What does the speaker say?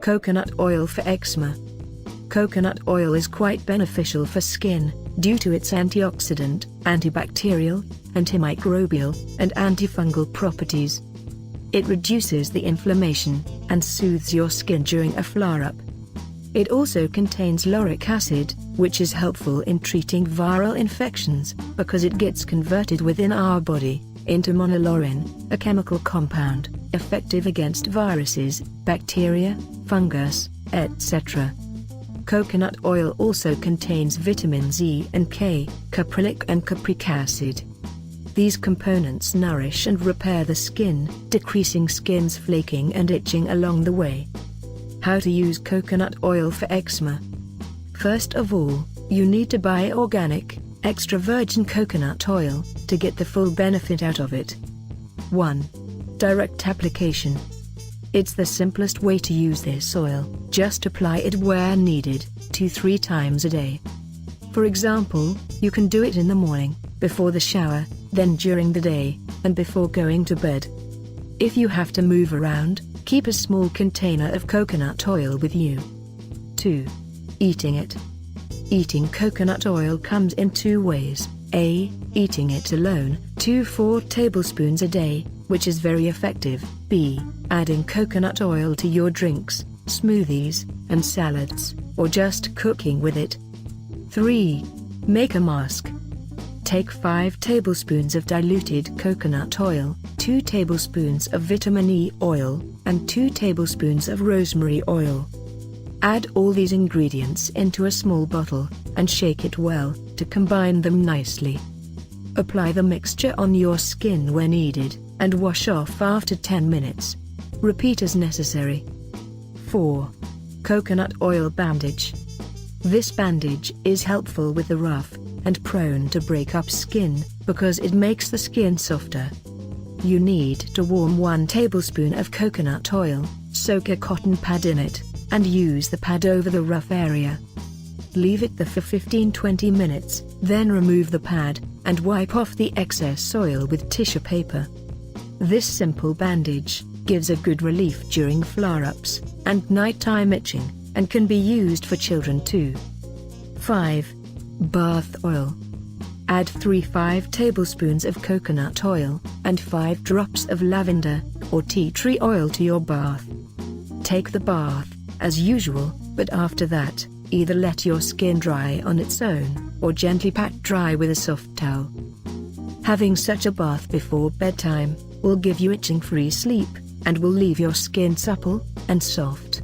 Coconut oil for eczema. Coconut oil is quite beneficial for skin, due to its antioxidant, antibacterial, antimicrobial, and antifungal properties. It reduces the inflammation, and soothes your skin during a flare-up. It also contains lauric acid, which is helpful in treating viral infections, because it gets converted within our body into monolaurin, a chemical compound, effective against viruses, bacteria, fungus, etc. Coconut oil also contains vitamins E and K, caprylic and capric acid. These components nourish and repair the skin, decreasing skin's flaking and itching along the way. How to use coconut oil for eczema. First of all, you need to buy organic, extra virgin coconut oil, to get the full benefit out of it. 1. Direct application. It's the simplest way to use this oil, just apply it where needed, 2-3 times a day. For example, you can do it in the morning, before the shower, then during the day, and before going to bed. If you have to move around, keep a small container of coconut oil with you. 2. Eating it. Eating coconut oil comes in 2 ways. A. Eating it alone, 2-4 tablespoons a day, which is very effective. B. Adding coconut oil to your drinks, smoothies, and salads, or just cooking with it. 3. Make a mask. Take 5 tablespoons of diluted coconut oil, 2 tablespoons of vitamin E oil, and 2 tablespoons of rosemary oil. Add all these ingredients into a small bottle, and shake it well, to combine them nicely. Apply the mixture on your skin when needed, and wash off after 10 minutes. Repeat as necessary. 4. Coconut Oil Bandage. This bandage is helpful with the rough and prone to break up skin, because it makes the skin softer. You need to warm 1 tablespoon of coconut oil, soak a cotton pad in it, and use the pad over the rough area. Leave it there for 15-20 minutes, then remove the pad, and wipe off the excess oil with tissue paper. This simple bandage gives a good relief during flare-ups and nighttime itching, and can be used for children too. 5. Bath oil. Add 3-5 tablespoons of coconut oil, and 5 drops of lavender, or tea tree oil to your bath. Take the bath, as usual, but after that, either let your skin dry on its own, or gently pat dry with a soft towel. Having such a bath before bedtime will give you itching-free sleep, and will leave your skin supple and soft.